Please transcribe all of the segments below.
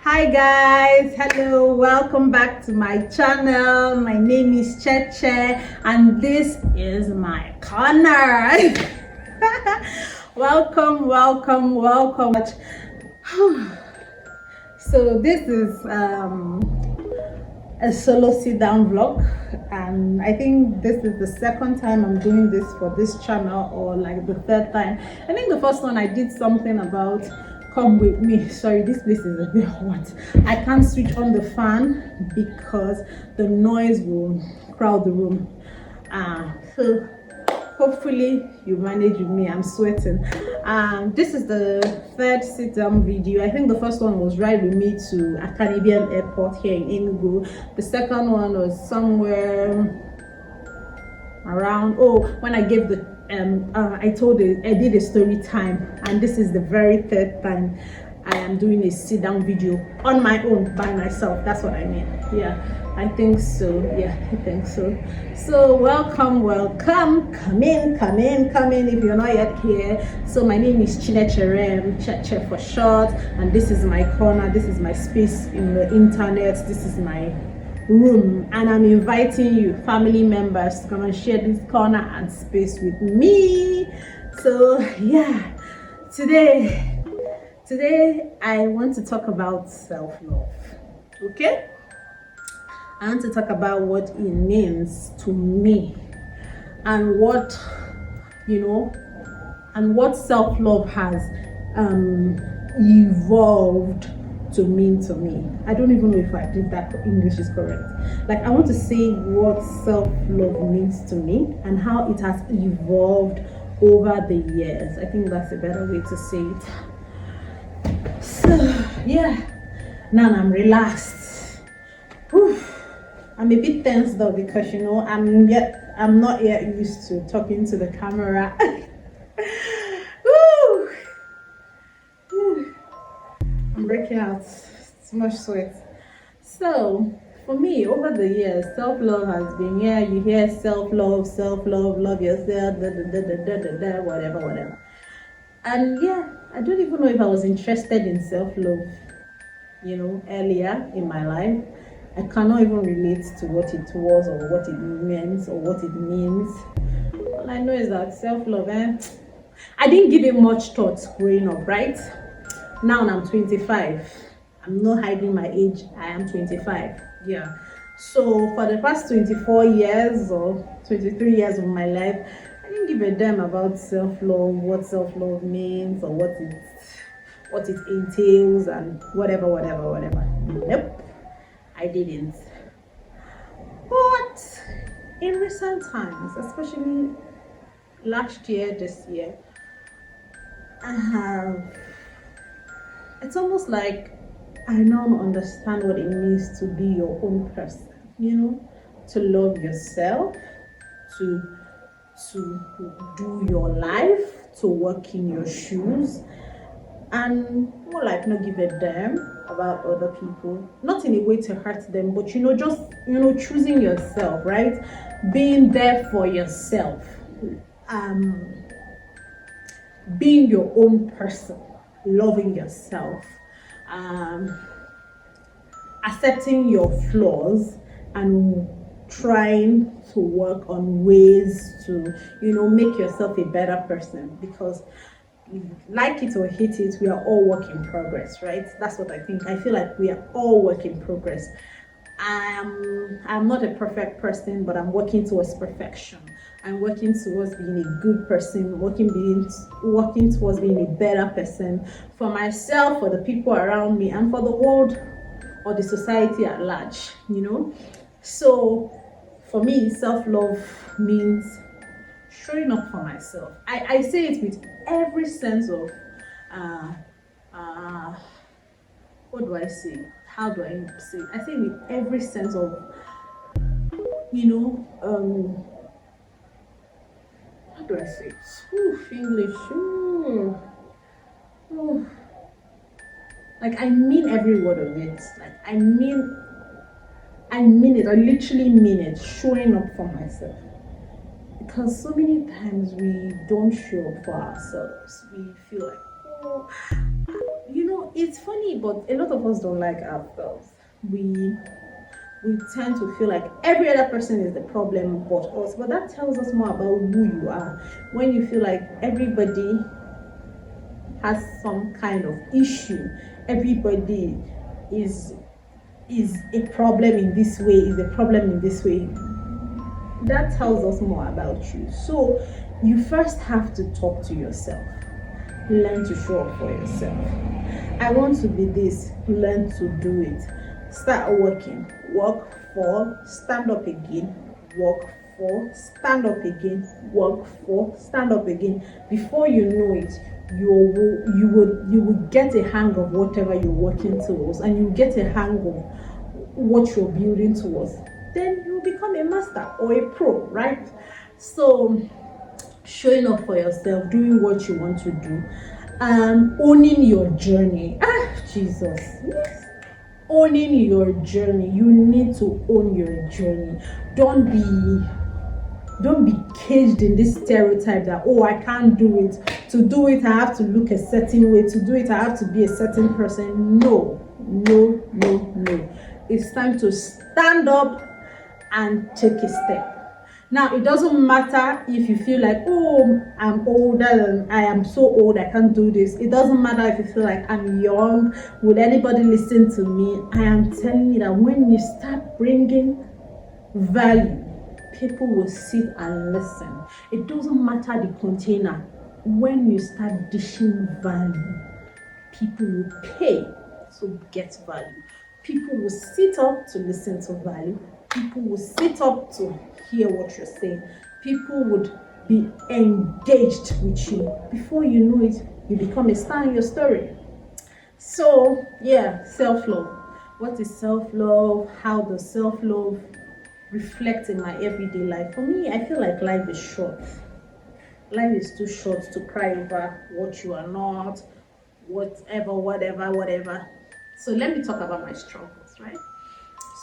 Hi guys, hello, welcome back to my channel. My name is Cheche and this is my corner. welcome. So this is a solo sit down vlog, and I think this is the second time I'm doing this for this channel, or like the third time. I think the first one I did something about come with me. Sorry, this place is a bit hot. I can't switch on the fan because the noise will crowd the room. So hopefully you manage with me. I'm sweating. This is the third sit down video. I think the first one was right with me to a Caribbean airport here in Enugu. The second one was somewhere around when I gave the I did a story time, and this is the very third time I am doing a sit down video on my own by myself. That's what I mean. Yeah, I think so. Yeah, I think so. So welcome. Come in if you're not yet here. So my name is Chinecherem, Cheche for short, and this is my corner. This is my space in the internet. This is my room, and I'm inviting you, family members, to come and share this corner and space with me. So yeah, today I want to talk about self-love. Okay, I want to talk about what it means to me, and what self-love has evolved to mean to me. I don't even know if I did that English is correct. Like, I want to say what self-love means to me and how it has evolved over the years. I think that's a better way to say it. So yeah, now I'm relaxed. Whew. I'm a bit tense though, because I'm not yet used to talking to the camera. I'm breaking out. Too much sweat. So for me, over the years, self-love has been, you hear self-love, love yourself, whatever. And I don't even know if I was interested in self-love, earlier in my life. I cannot even relate to what it was, or what it meant, or what it means. All I know is that self-love, I didn't give it much thought growing up, right? Now I'm 25. I'm not hiding my age. I am 25. Yeah. So for the past 24 years or 23 years of my life, I didn't give a damn about self-love, what self-love means, or what it entails, and whatever. Nope, I didn't. But in recent times, especially last year, this year, it's almost like I now understand what it means to be your own person, to love yourself, to do your life, to walk in your shoes, and more like not give a damn about other people. Not in a way to hurt them, but just choosing yourself, right? Being there for yourself, being your own person, loving yourself, accepting your flaws, and trying to work on ways to make yourself a better person. Because like it or hate it, we are all work in progress, right? That's what I think. I feel like we are all work in progress. I'm not a perfect person, but I'm working towards perfection. I'm working towards being a good person, working towards being a better person for myself, for the people around me, and for the world or the society at large, So for me, self-love means showing up for myself. I say it with every sense of what do I say? How do I say it? I say it with every sense of how do I say it? English. Like, I mean every word of it. Like, I mean it. I literally mean it. Showing up for myself. Because so many times we don't show up for ourselves. We feel like, it's funny, but a lot of us don't like ourselves. We tend to feel like every other person is the problem but us. But that tells us more about who you are. When you feel like everybody has some kind of issue, everybody is a problem in this way, is a problem in this way, that tells us more about you. So you first have to talk to yourself. Learn to show up for yourself. I want to be this, learn to do it. Start working. Work for, stand up again. Work for, stand up again. Work for, stand up again. Before you know it, you will get a hang of whatever you're working towards, and you get a hang of what you're building towards. Then you will become a master or a pro, right? So showing up for yourself, doing what you want to do, owning your journey. Jesus, yes. Owning your journey. You need to own your journey. Don't be caged in this stereotype that, oh, I can't do it. To do it, I have to look a certain way. To do it, I have to be a certain person. No. It's time to stand up and take a step. Now, it doesn't matter if you feel like, oh, I'm older than I am, so old, I can't do this. It doesn't matter if you feel like I'm young. Will anybody listen to me? I am telling you that when you start bringing value, people will sit and listen. It doesn't matter the container. When you start dishing value, people will pay to get value. People will sit up to listen to value. People will sit up to hear what you're saying. People would be engaged with you. Before you know it, you become a star in your story. So yeah, self-love. What is self-love? How does self-love reflect in my everyday life? For me, I feel like life is short. Life is too short to cry over what you are not, whatever. So let me talk about my struggles, right?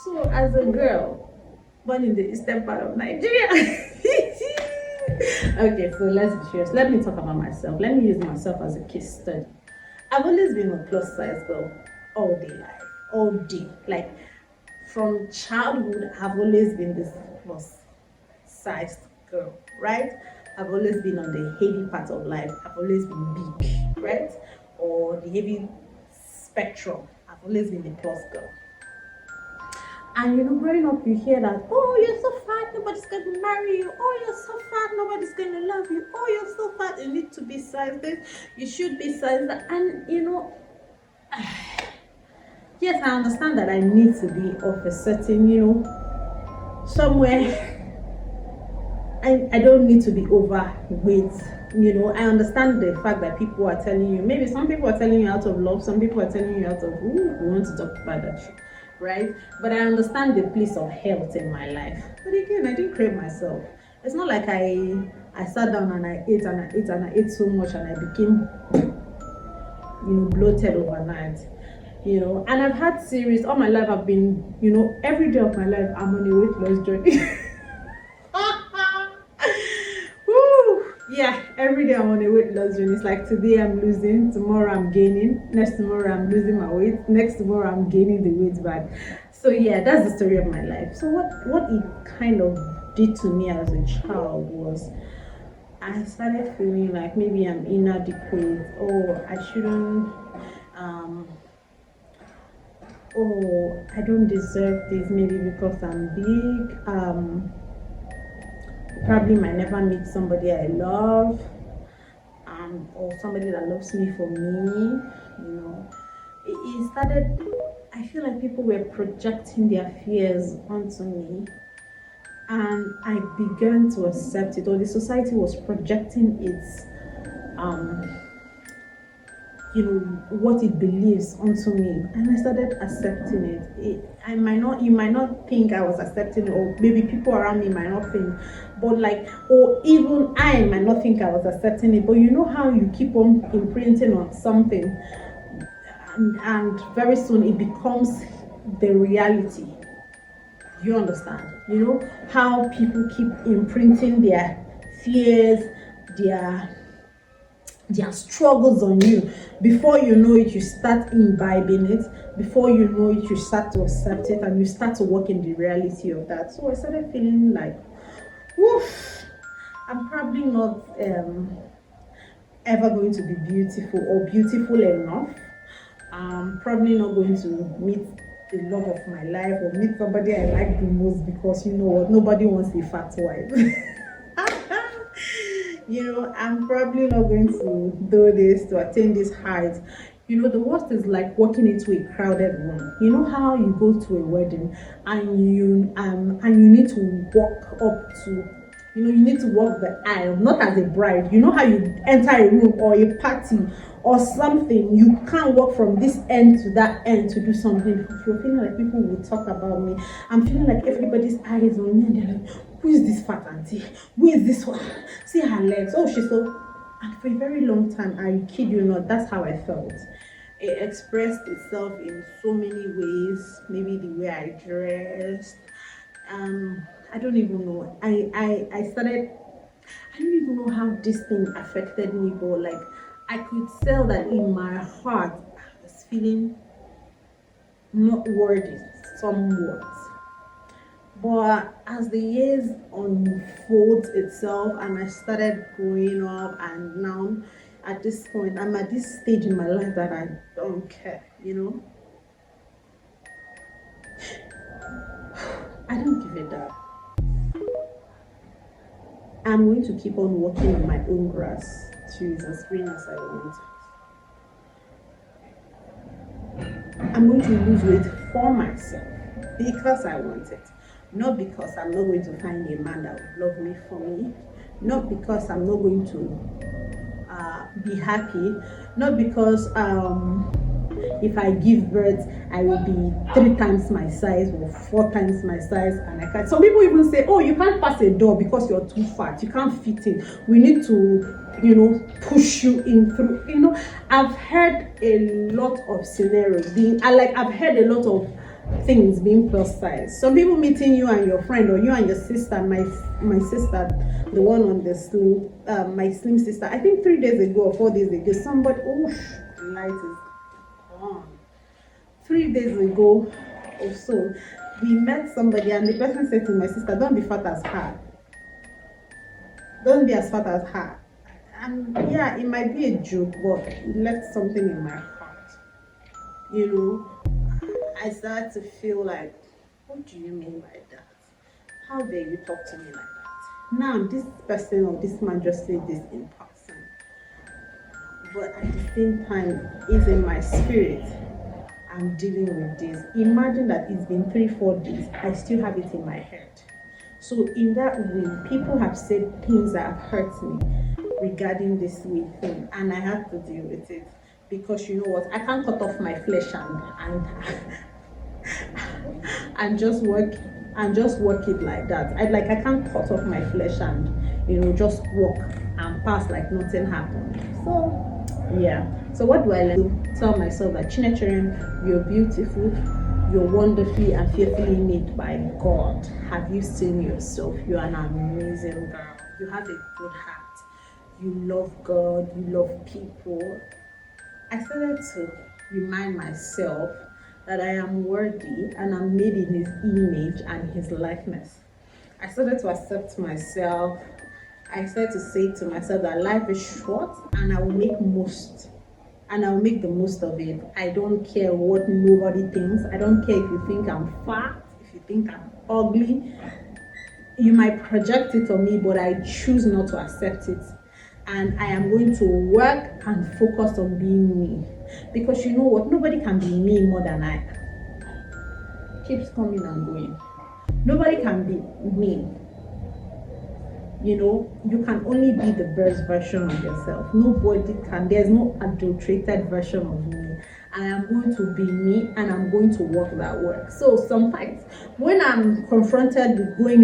So as a girl born in the eastern part of Nigeria, okay, so let's be serious. Let me talk about myself. Let me use myself as a case study. I've always been a plus size girl all day. Like from childhood, I've always been this plus sized girl, right? I've always been on the heavy part of life. I've always been big, right? Or the heavy spectrum. I've always been the plus girl. And growing up, you hear that, oh, you're so fat, nobody's going to marry you. Oh, you're so fat, nobody's going to love you. Oh, you're so fat, you need to be size this, you should be size that. And yes, I understand that I need to be of a certain, somewhere. I don't need to be overweight. I understand the fact that people are telling you, maybe some people are telling you out of love, some people are telling you out of, we want to talk about that shit, right? But I understand the place of health in my life. But again, I didn't crave myself. It's not like I sat down and I ate so much and I became, bloated overnight. And I've had series all my life. I've been, every day of my life, I'm on a weight loss journey. Yeah, every day I'm on a weight loss journey. It's like today I'm losing, tomorrow I'm gaining, next tomorrow I'm losing my weight, next tomorrow I'm gaining the weight back. So yeah, that's the story of my life. So what it kind of did to me as a child was I started feeling like maybe I'm inadequate, or I shouldn't, oh, I don't deserve this, maybe because I'm big, probably might never meet somebody I love, or somebody that loves me for me. It started, I feel like people were projecting their fears onto me, and I began to accept it, or the society was projecting its what it believes onto me, and I started accepting it. You might not think I was accepting it, or maybe people around me might not think, but or even I might not think I was accepting it. But you know how you keep on imprinting on something, and very soon it becomes the reality. You understand? How people keep imprinting their fears, their struggles on you. Before you know it, you start imbibing it. Before you know it, you start to accept it, and you start to work in the reality of that. So I started feeling like, woof, I'm probably not ever going to be beautiful or beautiful enough. I'm probably not going to meet the love of my life or meet somebody I like the most, because you know what, nobody wants a fat wife. I'm probably not going to do this to attain this height. The worst is like walking into a crowded room. You know how you go to a wedding and you need to walk up to, you need to walk the aisle, not as a bride. You know how you enter a room or a party or something, you can't walk from this end to that end to do something. If you're feeling like people will talk about me, I'm feeling like everybody's eyes on me and they're like, who is this fat auntie? Who is this one? See her legs. Oh, she's so... And for a very long time, I kid you not, that's how I felt. It expressed itself in so many ways. Maybe the way I dressed. I don't even know. I started... I don't even know how this thing affected me, but like, I could tell that in my heart, I was feeling not worthy somewhat. But as the years unfolds itself and I started growing up, and now at this point, I'm at this stage in my life that I don't care, I don't give a damn. I'm going to keep on walking on my own grass to as green as I want it. I'm going to lose weight for myself because I want it. Not because I'm not going to find a man that would love me for me. Not because I'm not going to be happy. Not because if I give birth, I will be 3 times my size or 4 times my size, and I can't. Some people even say, oh, you can't pass a door because you're too fat. You can't fit in. We need to, push you in through. I've heard a lot of scenarios I've heard a lot of things being plus size. Some people meeting you and your friend, or you and your sister. My sister, the one on the slim, my slim sister. I think 3 days ago or 4 days ago, somebody, light is on. 3 days ago or so, we met somebody and the person said to my sister, "Don't be fat as her. Don't be as fat as her." And yeah, it might be a joke, but it left something in my heart. I started to feel like, what do you mean by that? How dare you talk to me like that? Now this person or this man just said this in person, but at the same time, it's in my spirit. I'm dealing with this. Imagine that it's been 3-4 days. I still have it in my head. So in that way, people have said things that have hurt me regarding this weight thing, and I have to deal with it, because you know what? I can't cut off my flesh and just work it like that. I can't cut off my flesh and just walk and pass like nothing happened. So yeah. So what do I learn? Tell myself that Chinechere, you're beautiful, you're wonderfully and fearfully made by God. Have you seen yourself? You're an amazing girl. You have a good heart. You love God, you love people. I started to remind myself that I am worthy and I'm made in His image and His likeness. I started to accept myself. I started to say to myself that life is short and I will make the most of it. I don't care what nobody thinks. I don't care if you think I'm fat, if you think I'm ugly. You might project it on me, but I choose not to accept it. And I am going to work and focus on being me. Because you know what? Nobody can be me more than I am. Keeps coming and going. Nobody can be me. You can only be the best version of yourself. Nobody can. There's no adulterated version of me. I am going to be me, and I'm going to work that work. So sometimes when I'm confronted with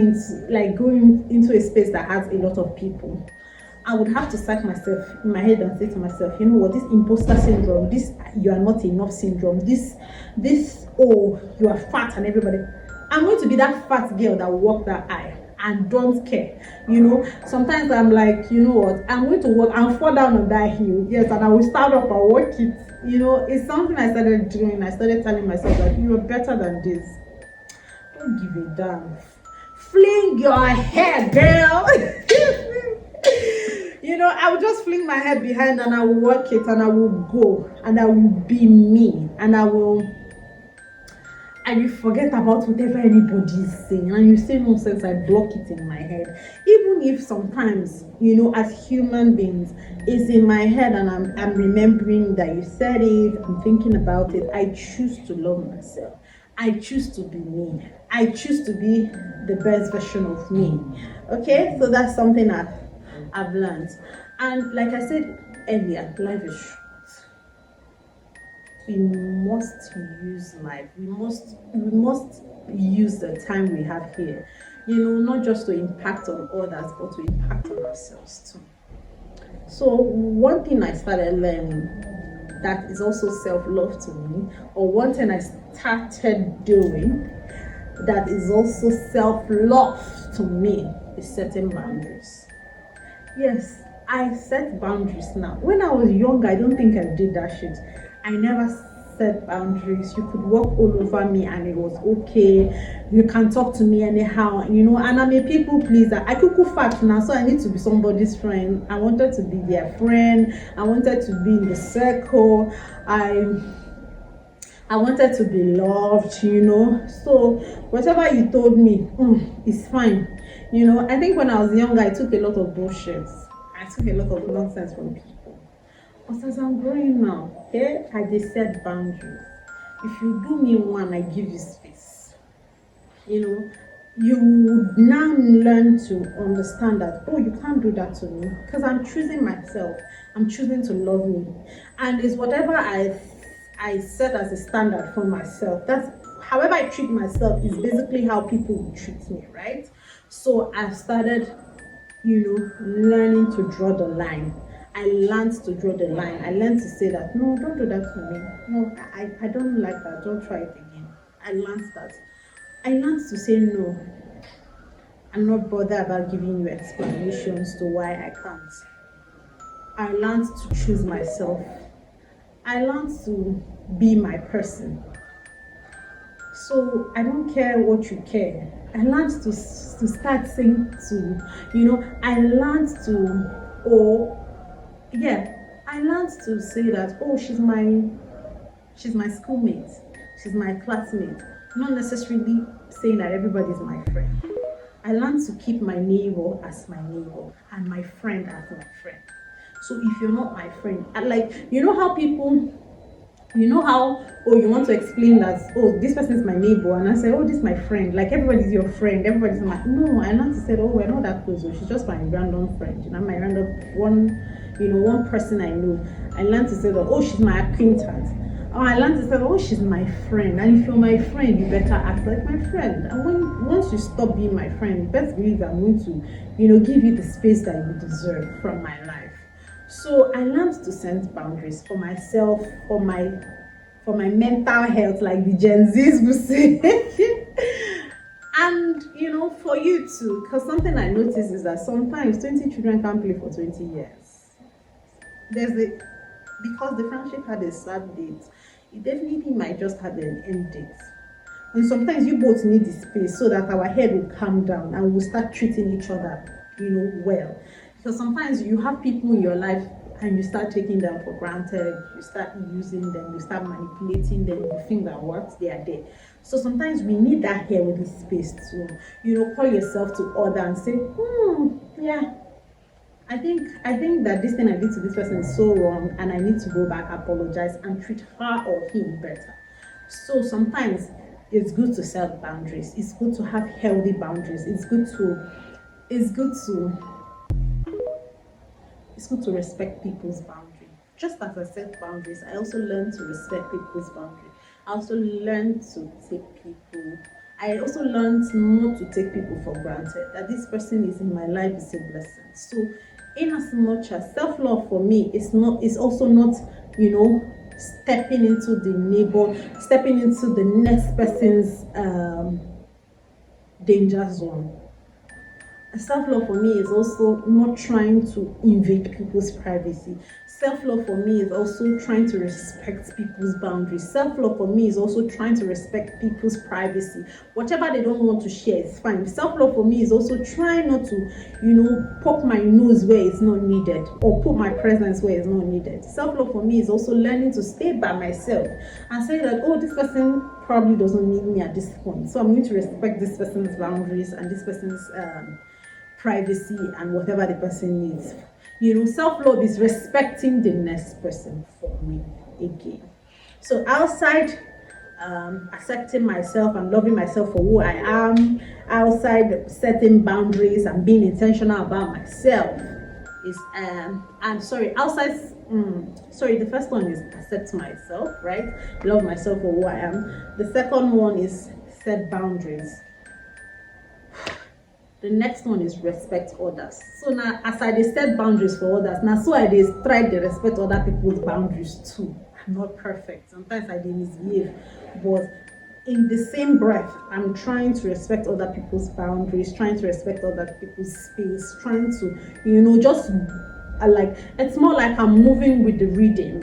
going into a space that has a lot of people, I would have to psych myself in my head and say to myself, you know what, this imposter syndrome, this you are not enough syndrome, this oh, you are fat and everybody. I'm going to be that fat girl that will walk that aisle. and don't care. Sometimes I'm like, you know what, I'm going to walk and fall down on that hill, yes, and I will stand up and walk it. It's something I started doing. I started telling myself that you're better than this. Don't give a damn. Fling your hair, girl. I will just fling my head behind and I will work it and I will go and I will be me and I will forget about whatever anybody is saying, and you say nonsense, I block it in my head. Even if sometimes, as human beings, it's in my head and I'm remembering that you said it, I'm thinking about it, I choose to love myself. I choose to be me. I choose to be the best version of me. Okay, so that's something I've learned. And like I said earlier, life is short. We must use life. We must use the time we have here. Not just to impact on others, but to impact on ourselves too. So one thing I started learning that is also self-love to me, or one thing I started doing that is also self-love to me, is setting boundaries. Yes, I set boundaries now. When I was young, I don't think I did that shit. I never set boundaries. You could walk all over me and it was okay. You can talk to me anyhow, and I'm a people pleaser. I could fat now, so I need to be somebody's friend. I wanted to be their friend. I wanted to be in the circle. I wanted to be loved, So whatever you told me, it's fine. I think when I was younger, I took a lot of bullshit. I took a lot of nonsense from people. But as I'm growing now, okay, I just set boundaries. If you do me one, I give you space. You would now learn to understand that, oh, you can't do that to me, because I'm choosing myself. I'm choosing to love me. And it's whatever I set as a standard for myself. That's however I treat myself is basically how people will treat me, right? So I've started, learning to draw the line. I learned to draw the line. I learned to say that, no, don't do that to me. No, I don't like that. Don't try it again. I learned that. I learned to say no. I'm not bothered about giving you explanations to why I can't. I learned to choose myself. I learned to be my person. So I don't care what you care. I learned to start saying I learned to, I learned to say that, oh, she's my schoolmate, she's my classmate. Not necessarily saying that everybody's my friend. I learned to keep my neighbor as my neighbor and my friend as my friend. So if you're not my friend, how people, you want to explain that, oh, this person is my neighbor, and I say, oh, this is my friend. Like everybody's your friend, everybody's no. I learned to say, oh, we're not that close. So she's just my random friend. My random one person I know. I learned to say that, oh, she's my acquaintance. I learned to say, oh, she's my friend. And if you're my friend, you better act like my friend. And once you stop being my friend, you best believe I'm going to, give you the space that you deserve from my life. So I learned to set boundaries for myself, for my mental health, like the Gen Zs will say. And for you too, because something I noticed is that sometimes 20 children can't play for 20 years. Because the friendship had a start date, it definitely might just have an end date. And sometimes you both need the space so that our head will calm down and we'll start treating each other, well. So sometimes you have people in your life and you start taking them for granted, you start using them, you start manipulating them, you think that what they are there. So sometimes we need that healthy space to, call yourself to order and say, yeah, I think that this thing I did to this person is so wrong and I need to go back, apologize, and treat her or him better. So sometimes it's good to set boundaries. It's good to have healthy boundaries. It's good to respect people's boundaries. Just as I set boundaries, I also learned to respect people's boundaries. I also learned not to take people for granted. That this person is in my life is a blessing. So in as much as self-love for me is also not, stepping into the next person's danger zone. Self-love for me is also not trying to invade people's privacy. Self-love for me is also trying to respect people's boundaries. Self-love for me is also trying to respect people's privacy. Whatever they don't want to share is fine. Self-love for me is also trying not to, poke my nose where it's not needed or put my presence where it's not needed. Self-love for me is also learning to stay by myself and say that, oh, this person probably doesn't need me at this point. So I'm going to respect this person's boundaries and this person's privacy and whatever the person needs. Self-love is respecting the next person for me again. So outside accepting myself and loving myself for who I am, outside setting boundaries and being intentional about myself is the first one is accept myself, right? Love myself for who I am. The second one is set boundaries. The next one is respect others. So now, as I set boundaries for others, now so I try to respect other people's boundaries too. I'm not perfect. Sometimes I misbehave, but in the same breath, I'm trying to respect other people's boundaries, trying to respect other people's space, trying to, just it's more like I'm moving with the rhythm.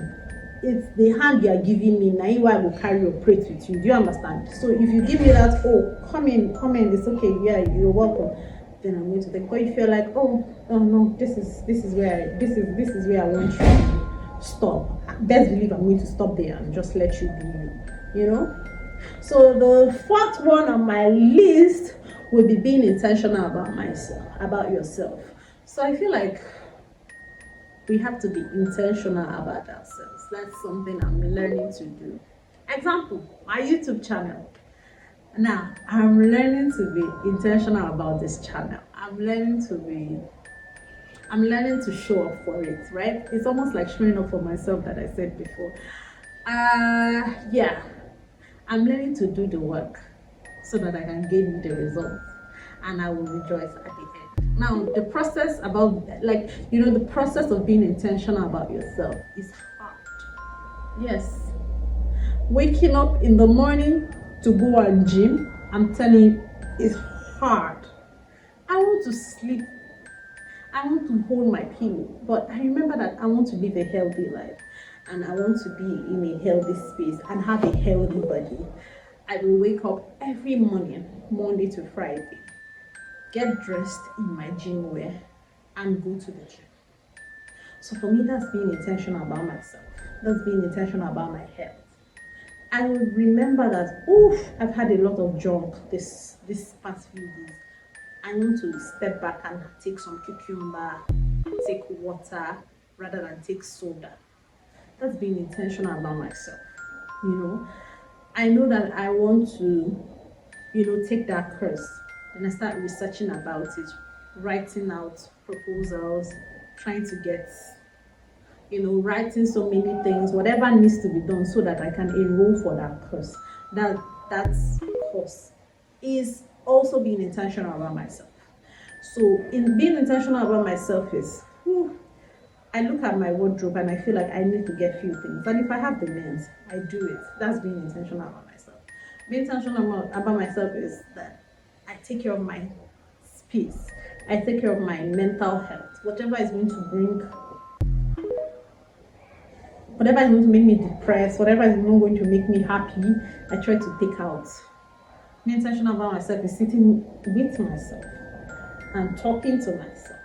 It's the hand you are giving me, now I will carry your plate with you. Do you understand? So if you give me that, oh, come in, it's okay, yeah, you're welcome, then I'm going to think. Or if you're like, oh no, this is where I want you to stop. Best believe I'm going to stop there and just let you be you. So the fourth one on my list will be being intentional about yourself. So I feel like we have to be intentional about ourselves. That's something I'm learning to do. Example, my YouTube channel. Now, I'm learning to be intentional about this channel. I'm learning to show up for it, right? It's almost like showing up for myself that I said before. I'm learning to do the work so that I can gain the results and I will rejoice at the end. Now, the process the process of being intentional about yourself is hard. Yes. Waking up in the morning to go and gym, I'm telling you, it's hard. I want to sleep. I want to hold my pillow. But I remember that I want to live a healthy life. And I want to be in a healthy space and have a healthy body. I will wake up every morning, Monday to Friday, get dressed in my gym wear, and go to the gym. So for me, that's being intentional about myself. That's being intentional about my health. I will remember that, I've had a lot of junk this past few days. I want to step back and take some cucumber, take water, rather than take soda. That's being intentional about myself. I know that I want to, take that course. And I start researching about it, writing out proposals, trying to get, writing so many things, whatever needs to be done so that I can enroll for that course. That course is also being intentional about myself. So in being intentional about myself is, I look at my wardrobe and I feel like I need to get few things. And if I have the means, I do it. That's being intentional about myself. Being intentional about myself is that I take care of my space. I take care of my mental health. Whatever is going to make me depressed, whatever is not going to make me happy, I try to take out. Being intentional about myself is sitting with myself and talking to myself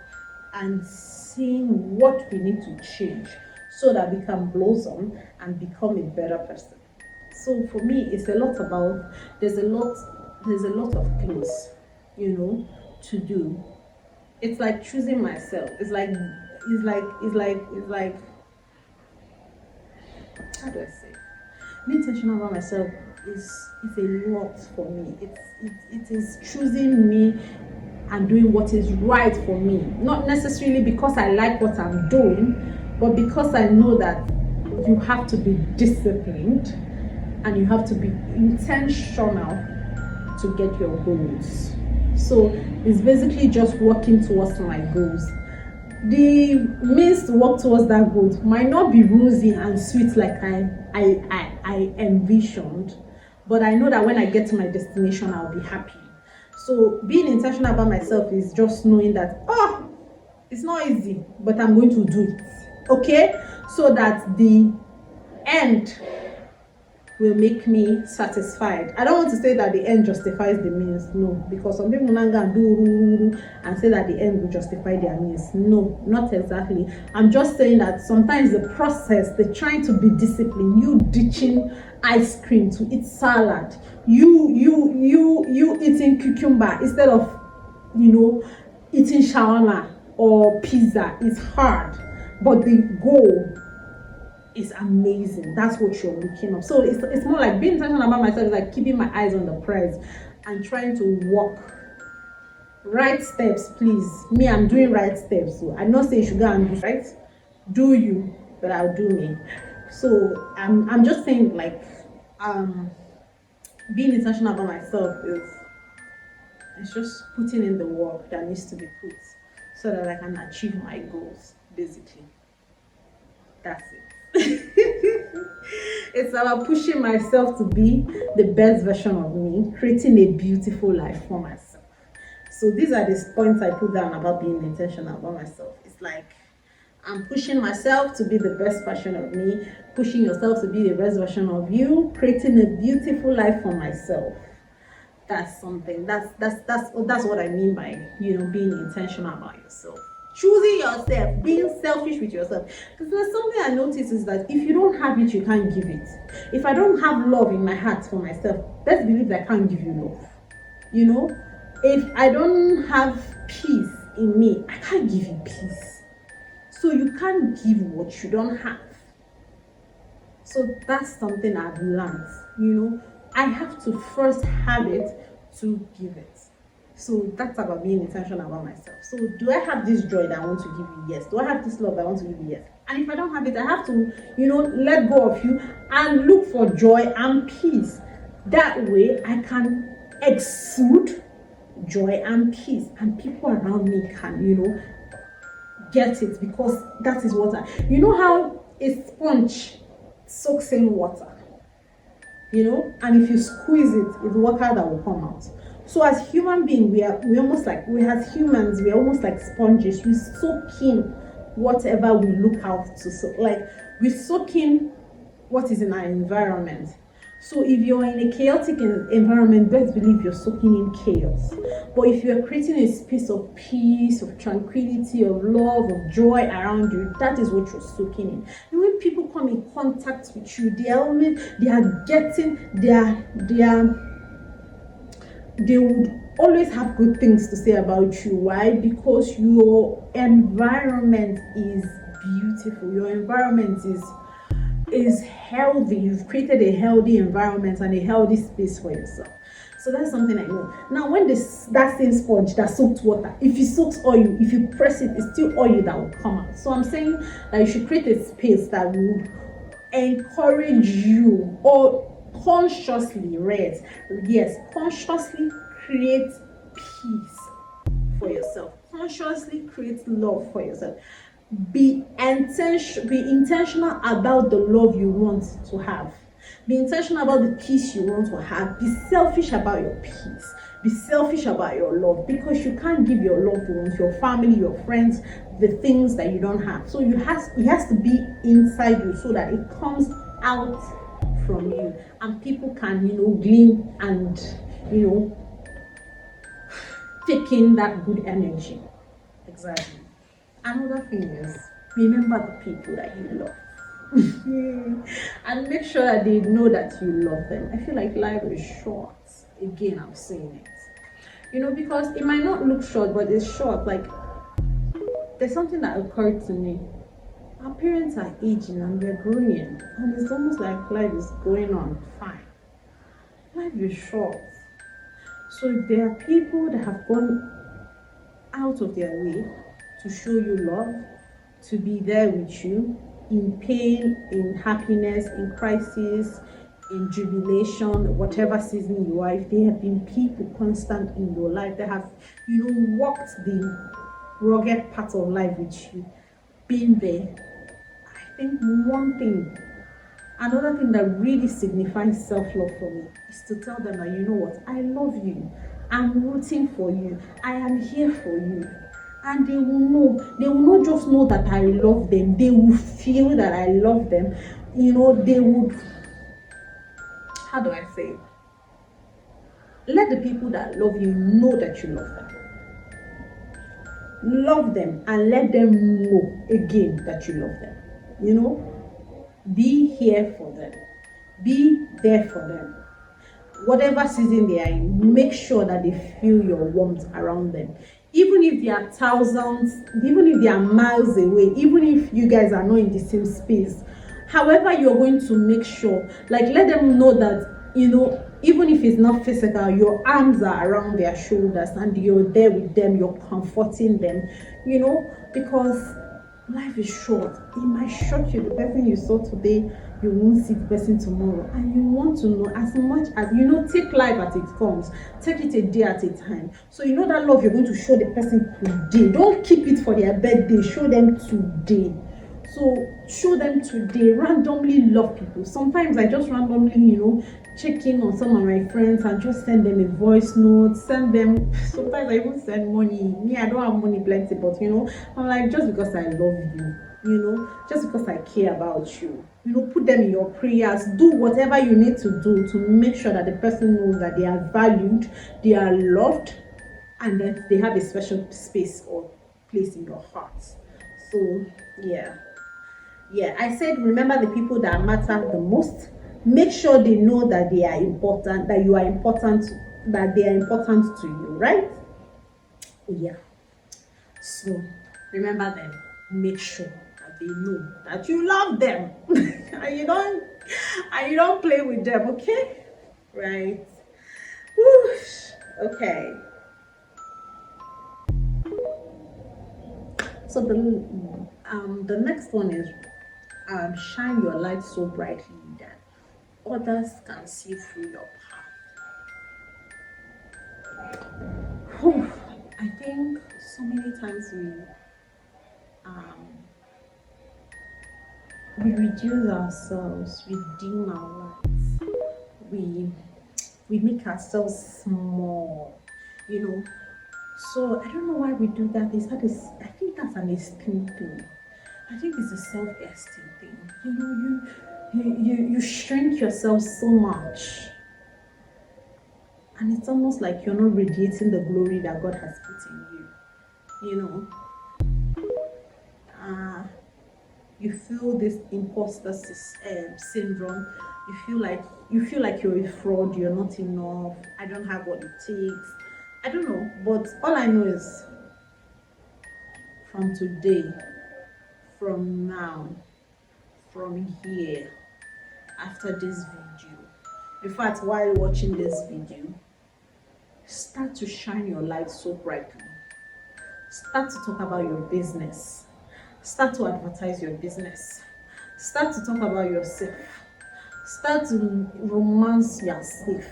and seeing what we need to change so that we can blossom and become a better person. So for me, it's a lot about, there's a lot of things, to do. It's like choosing myself. It's like how do I say? Being intentional about myself is a lot for me. It is choosing me and doing what is right for me. Not necessarily because I like what I'm doing, but because I know that you have to be disciplined and you have to be intentional to get your goals. So it's basically just working towards my goals. The means to work towards that goal might not be rosy and sweet like I envisioned, but I know that when I get to my destination, I'll be happy. So being intentional about myself is just knowing that, oh, it's not easy, but I'm going to do it. Okay? So that the end will make me satisfied. I don't want to say that the end justifies the means, no, because some people now go and do and say that the end will justify their means. No, not exactly. I'm just saying that sometimes the process, the trying to be disciplined, you ditching ice cream to eat salad, you eating cucumber instead of, eating shawarma or pizza is hard, but the goal is amazing. That's what you're looking up. So it's more like being intentional about myself is like keeping my eyes on the prize and trying to walk right steps. Please, me, I'm doing right steps. So I'm not saying you should go and do right. Do you, but I'll do me. So I'm just saying like being intentional about myself is it's just putting in the work that needs to be put so that I can achieve my goals. Basically, that's it. It's about pushing myself to be the best version of me, creating a beautiful life for myself. So these are the points I put down about being intentional about myself. It's like I'm pushing myself to be the best version of me, pushing yourself to be the best version of you, creating a beautiful life for myself. That's something. That's what I mean by being intentional about yourself. Choosing yourself, being selfish with yourself. Because there's something I notice is that if you don't have it, you can't give it. If I don't have love in my heart for myself, best believe that I can't give you love. If I don't have peace in me, I can't give you peace. So you can't give what you don't have. So that's something I've learned. I have to first have it to give it. So that's about being intentional about myself. So do I have this joy that I want to give you? Yes. Do I have this love that I want to give you? Yes. And if I don't have it, I have to, let go of you and look for joy and peace. That way I can exude joy and peace, and people around me can, get it, because that is what how a sponge soaks in water, and if you squeeze it, it's water that will come out. So as human beings, we almost like, as humans, we're almost like sponges. We soak in whatever we look out to. So like we soak in what is in our environment. So if you're in a chaotic environment, best believe you're soaking in chaos. But if you're creating a space of peace, of tranquility, of love, of joy around you, that is what you're soaking in. And when people come in contact with you, they would always have good things to say about you. Why? Because your environment is beautiful. Your environment is healthy. You've created a healthy environment and a healthy space for yourself. So that's something I know. Now, when that same sponge that soaked water, if it soaks oil, if you press it, it's still oil that will come out. So I'm saying that you should create a space that would encourage you, or consciously consciously create peace for yourself, consciously create love for yourself. Be intentional about the love you want to have. Be intentional about the peace you want to have. Be selfish about your peace. Be selfish about your love, because you can't give your loved ones, your family, your friends, the things that you don't have. So it has to be inside you so that it comes out from you, and people can glean and take in that good energy. Exactly. Another thing is, remember the people that you love. And make sure that they know that you love them. I feel like life is short. Again, I'm saying it. Because it might not look short, but it's short. Like, there's something that occurred to me. Our parents are aging and they're growing, and it's almost like life is going on fine. Life is short. So if there are people that have gone out of their way to show you love, to be there with you in pain, in happiness, in crisis, in jubilation, whatever season you are, if they have been people constant in your life, they have walked the rugged part of life with you, been there, I think another thing that really signifies self-love for me is to tell them that, I love you. I'm rooting for you. I am here for you. And they will know. They will not just know that I love them. They will feel that I love them. They would, how do I say it? Let the people that love you know that you love them. Love them and let them know again that you love them. Be here for them. Be there for them. Whatever season they are in, make sure that they feel your warmth around them. Even if they are thousands, even if they are miles away, even if you guys are not in the same space, however you're going to make sure, like, let them know that, even if it's not physical, your arms are around their shoulders and you're there with them, you're comforting them, because life is short. It might shock you. The person you saw today, you won't see the person tomorrow, and you want to know as much as take life as it comes. Take it a day at a time. So that love you're going to show the person today. Don't keep it for their birthday. Show them today. So show them today. Randomly love people. Sometimes I just randomly check in on some of my friends and just send them a voice note, send them, sometimes I even send money. Me, I don't have money plenty, but I'm like, just because I love you, just because I care about you, put them in your prayers. Do whatever you need to do to make sure that the person knows that they are valued, they are loved, and that they have a special space or place in your heart. So yeah, I said, remember the people that matter the most. Make sure they know that they are important, that you are important, that they are important to you, right? Yeah. So remember them. Make sure that they know that you love them and you don't play with them, okay? Right. Whoosh. Okay. So the next one is shine your light so brightly that others can see through your path. I think so many times we reduce ourselves, we dim our lights, we make ourselves small, So I don't know why we do that. I think that's an esteem thing. I think it's a self-esteem thing. You shrink yourself so much, and it's almost like you're not radiating the glory that God has put in you. You feel this imposter syndrome. You feel like you're a fraud. You're not enough. I don't have what it takes. I don't know, but all I know is from today, from now, from here, after this video, in fact, while watching this video, start to shine your light so brightly. Start to talk about your business. Start to advertise your business. Start to talk about yourself. Start to romance yourself.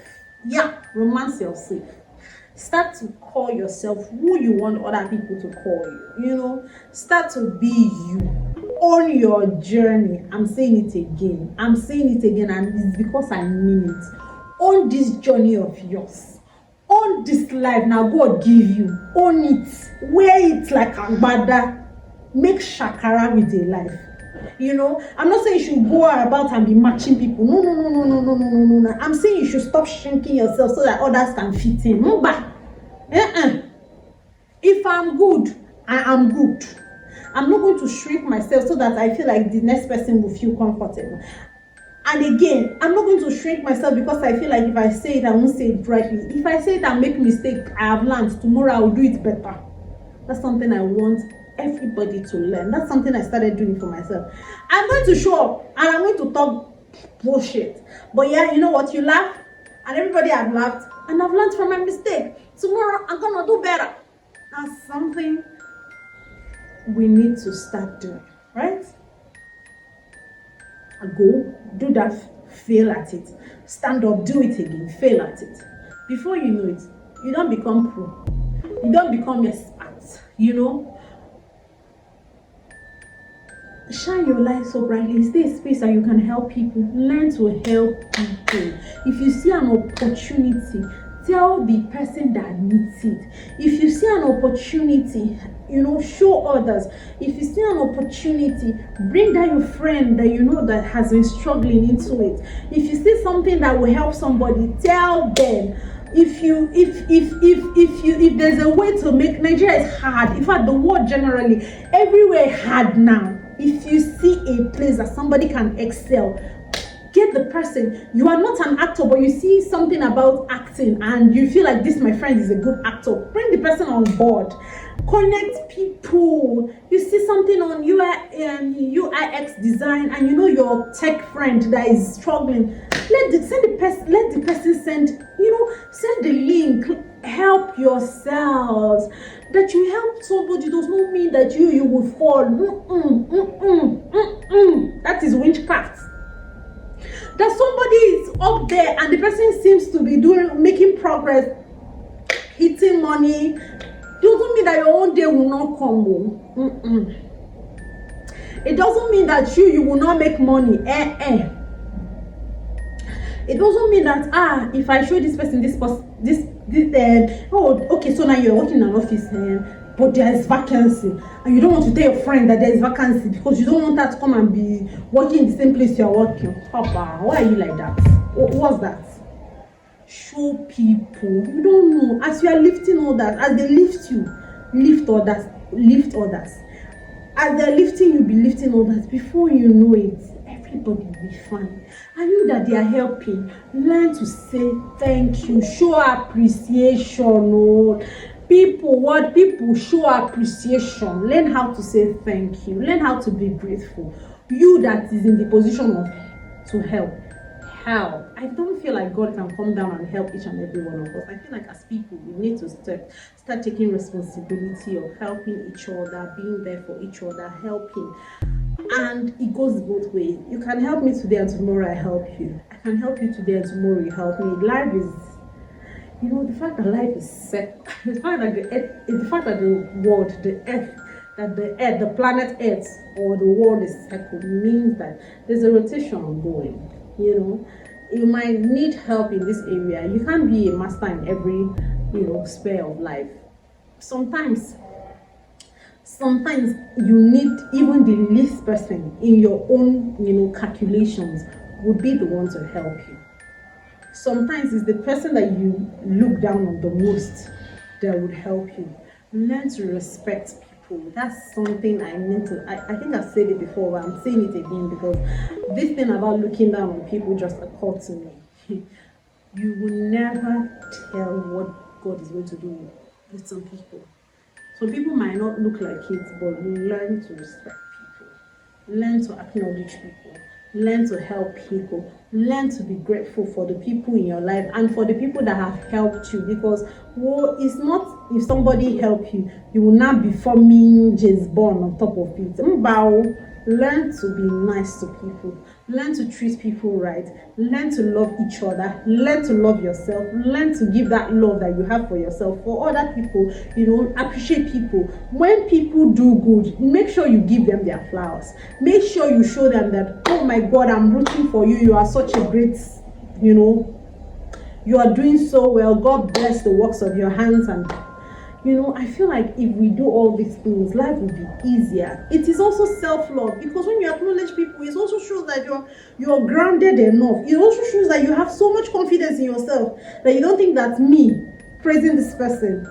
Yeah, romance yourself. Start to call yourself who you want other people to call you. Start to be you on your journey. I'm saying it again, and it's because I mean it. On this journey of yours, on this life now God give you, own it, wear it like agbada, make shakara with a life. I'm not saying you should go about and be matching people. No. I'm saying you should stop shrinking yourself so that others can fit in. If I'm good, I am good. I'm not going to shrink myself so that I feel like the next person will feel comfortable. And again, I'm not going to shrink myself because I feel like if I say it, I won't say it rightly. If I say it and make mistake, I have learned. Tomorrow I will do it better. That's something I want everybody to learn. That's something I started doing for myself. I'm going to show up and I'm going to talk bullshit. But yeah, you know what? You laugh and everybody have laughed and I've learned from my mistake. Tomorrow I'm gonna do better. That's something we need to start doing, right? Go, do that, fail at it. Stand up, do it again, fail at it. Before you know it, you don't become pro. You don't become expert, Shine your light so brightly. Stay a space that you can help people. Learn to help people. If you see an opportunity, tell the person that needs it. If you see an opportunity, show others. If you see an opportunity, bring that your friend that that has been struggling into it. If you see something that will help somebody, tell them. If there's a way to make Nigeria is hard. In fact, the world generally, everywhere hard now. If you see a place that somebody can excel, get the person. You are not an actor, but you see something about acting and you feel like this, my friend, is a good actor. Bring the person on board. Connect people. You see something on UIX design and your tech friend that is struggling. Let the person send the link. Help yourselves. That you help somebody does not mean that you will fall. That is witchcraft. That somebody is up there and the person seems to be making progress, hitting money, doesn't mean that your own day will not come. It doesn't mean that you will not make money. It doesn't mean that if I show this person okay, so now you're working in an office but there is vacancy and you don't want to tell your friend that there is vacancy because you don't want her to come and be working in the same place you're working. Papa, why are you like that? What's that? Show people. You don't know. As you are lifting others, as they lift you, lift others. As they're lifting you, be lifting others. Before you know it, everybody will be fine. And you that they are helping, learn to say thank you. Show appreciation. People show appreciation. Learn how to say thank you. Learn how to be grateful. You that is in the position to help. I don't feel like God can come down and help each and every one of us. I feel like as people, we need to start taking responsibility of helping each other, being there for each other, helping. And it goes both ways. You can help me today and tomorrow I help you. I can help you today and tomorrow you help me. Life is, the fact that life is set, the fact that the planet Earth or the world is circled means that there's a rotation ongoing. You might need help in this area. You can't be a master in every, sphere of life. Sometimes you need even the least person in your own, calculations would be the one to help you. Sometimes it's the person that you look down on the most that would help you. Learn to respect people. That's something I meant to. I think I've said it before, but I'm saying it again because this thing about looking down on people just occurred to me. You will never tell what God is going to do with some people. Some people might not look like it, but learn to respect people. Learn to acknowledge people. Learn to help people. Learn to be grateful for the people in your life and for the people that have helped you. Because it's not if somebody helped you, you will not be forming James Bond on top of it. Learn to be nice to people. Learn to treat people right. Learn to love each other. Learn to love yourself. Learn to give that love that you have for yourself. For other people, appreciate people. When people do good, make sure you give them their flowers. Make sure you show them that, oh my God, I'm rooting for you. You are such a great, you are doing so well. God bless the works of your hands. And I feel like if we do all these things, life will be easier. It is also self-love, because when you acknowledge people, it also shows that you're grounded enough. It also shows that you have so much confidence in yourself that you don't think that me praising this person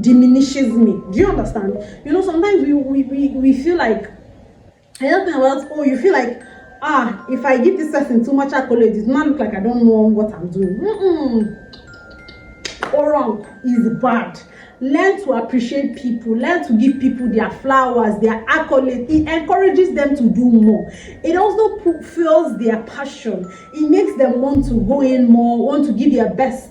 diminishes me. Do you understand? Sometimes we feel like, you feel like, if I give this person too much accolades, it might look like I don't know what I'm doing. Wrong is bad. Learn to appreciate people. Learn to give people their flowers, their accolades. It encourages them to do more. It also fuels their passion. It makes them want to go in more, want to give their best.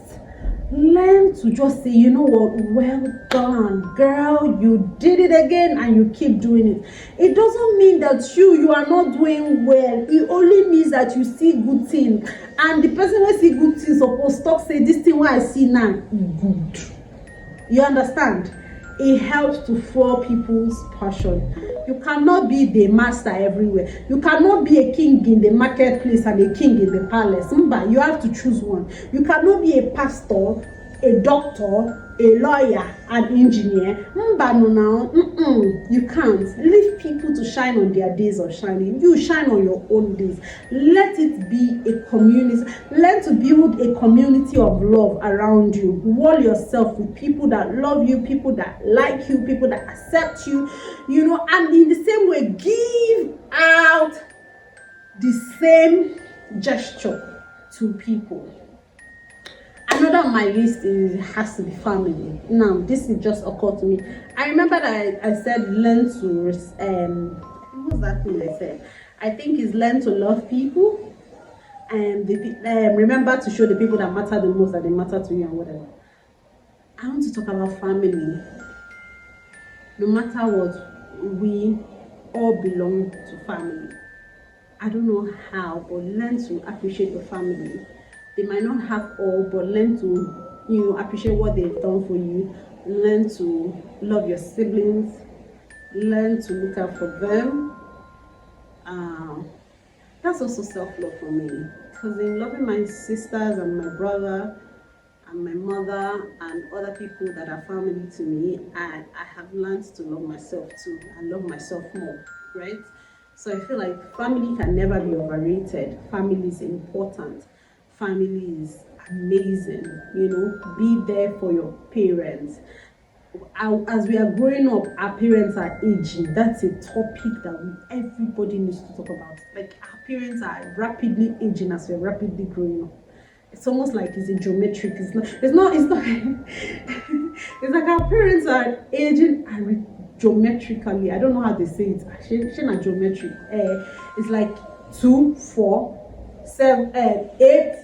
Learn to just say, you know what, well done, girl, you did it again, and you keep doing it. It doesn't mean that you are not doing well. It only means that you see good things. And the person who see good things supposed to say, this thing what I see now, good. You understand? It helps to fuel people's passion. You cannot be the master everywhere. You cannot be a king in the marketplace and a king in the palace. You have to choose one. You cannot be a pastor, a doctor, a lawyer, an engineer. You can't. Leave people to shine on their days of shining. You shine on your own days. Let it be a community. Learn to build a community of love around you. Wall yourself with people that love you, people that like you, people that accept you, and in the same way, give out the same gesture to people. Another on my list has to be family. Now, this is just occurred to me. I remember that I said learn to what's that thing I said? I think it's learn to love people, and remember to show the people that matter the most that they matter to you and whatever. I want to talk about family. No matter what, we all belong to family. I don't know how, but learn to appreciate your family. They might not have all, but learn to, appreciate what they've done for you. Learn to love your siblings. Learn to look out for them. That's also self-love for me. Because in loving my sisters and my brother and my mother and other people that are family to me, I have learned to love myself too. I love myself more, right? So I feel like family can never be overrated. Family is important. Family is amazing. Be there for your parents. As we are growing up, our parents are aging. That's a topic that everybody needs to talk about. Like, our parents are rapidly aging as we're rapidly growing up. It's almost like it's a geometric. It's not it's like our parents are aging geometrically. I don't know how they say it. It's not geometric. It's like 2, 4, 7, 8,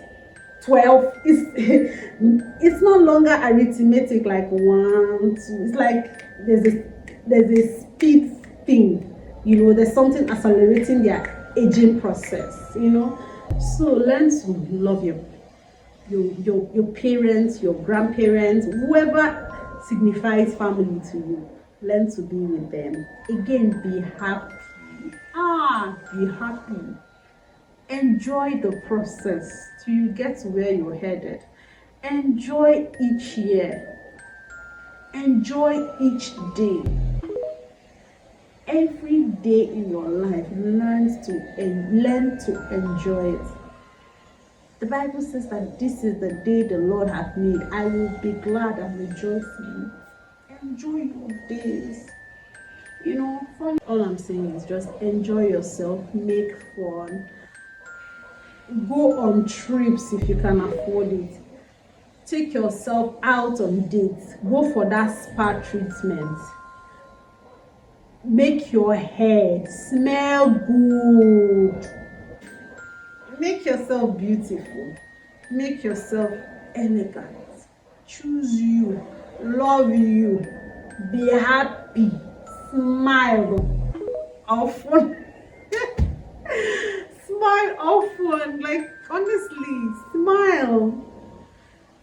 12. It's no longer arithmetic like 1, 2. It's like there's a speed thing. There's something accelerating their aging process. So learn to love your parents, your grandparents, whoever signifies family to you. Learn to be with them. Again, be happy. Be happy. Enjoy the process till you get to where you're headed. Enjoy each year. Enjoy each day. Every day in your life, learn to enjoy it. The Bible says that this is the day the Lord hath made. I will be glad and rejoice in it. Enjoy your days. All I'm saying is just enjoy yourself, make fun. Go on trips if you can afford it. Take yourself out on dates. Go for that spa treatment. Make your hair smell good. Make yourself beautiful. Make yourself elegant. Choose you. Love you. Be happy. Smile often. Smile often. Like, honestly, smile.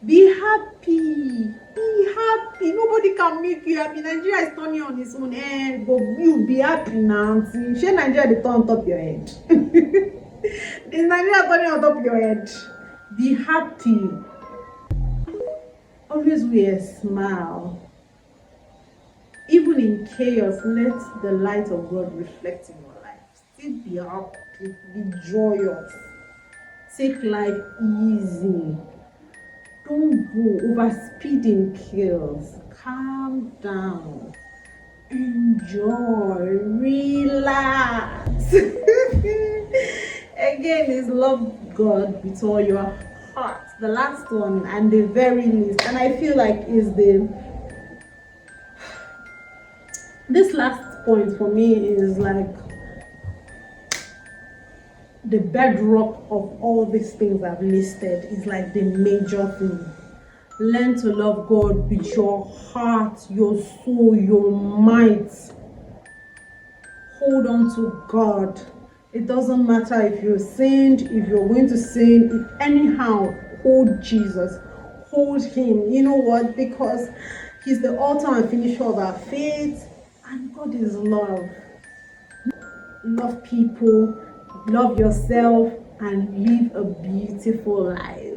Be happy. Be happy. Nobody can make you happy. Nigeria is turning on its own head, but you be happy now. See, share Nigeria they turn on top of your head. Is Nigeria turning on top of your head? Be happy. Always wear a smile. Even in chaos, let the light of God reflect in your life. Still be happy. Be joyous. Take life easy. Don't go overspeeding kills. Calm down. Enjoy. Relax. Again, is love God with all your heart. The last one and the very least, and I feel like is this last point for me is like the bedrock of all these things I've listed. Is like the major thing. Learn to love God with your heart, your soul, your might. Hold on to God. It doesn't matter if you're sinned, if you're going to sin, anyhow, hold Jesus. Hold him. You know what? Because He's the author and finisher of our faith, and God is love. Love people, love yourself, and live a beautiful life.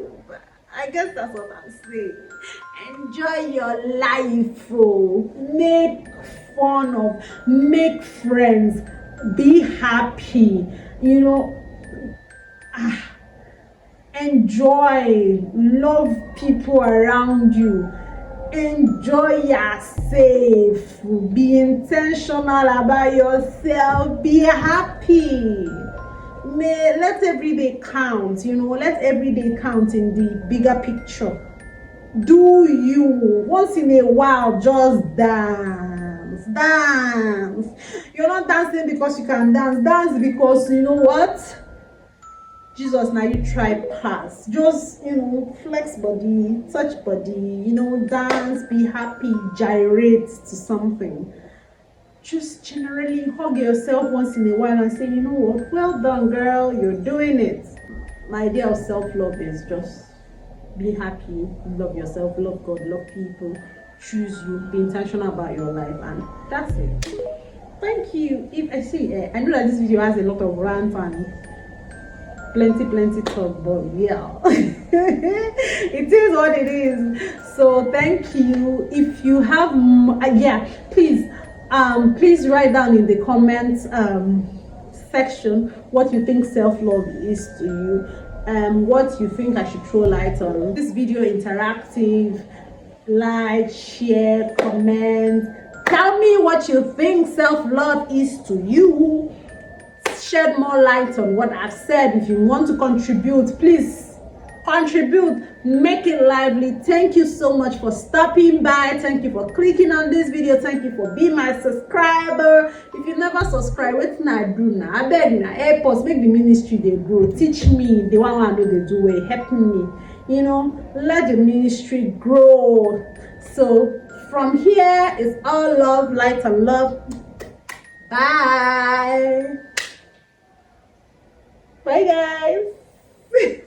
I guess that's what I'm saying. Enjoy your life, oh. Make fun of, make friends, be happy, enjoy, love people around you, enjoy yourself, be intentional about yourself, be happy. Let every day count, let every day count in the bigger picture. Do you once in a while, just dance. You're not dancing because you can dance because you know what, Jesus, now you try pass. Just, flex body, touch body, dance, be happy, gyrate to something. Just generally hug yourself once in a while and say, you know what, well done, girl, you're doing it. My idea of self-love is just be happy, love yourself, love God, love people, choose you, be intentional about your life, and that's it. Thank you. If I see, I know that this video has a lot of rant and plenty talk, but yeah, it is what it is. So thank you. If you have please write down in the comments section what you think self-love is to you, what you think I should throw light on. This video interactive. Like, share, comment, tell me what you think self-love is to you. Shed more light on what I've said. If you want to contribute, please contribute, make it lively. Thank you so much for stopping by. Thank you for clicking on this video. Thank you for being my subscriber. If you never subscribe, what I do now? I beg now, help us make the ministry they grow. Teach me the one I know they do way, help me, let the ministry grow. So from here is all love, light and love. Bye. Bye guys.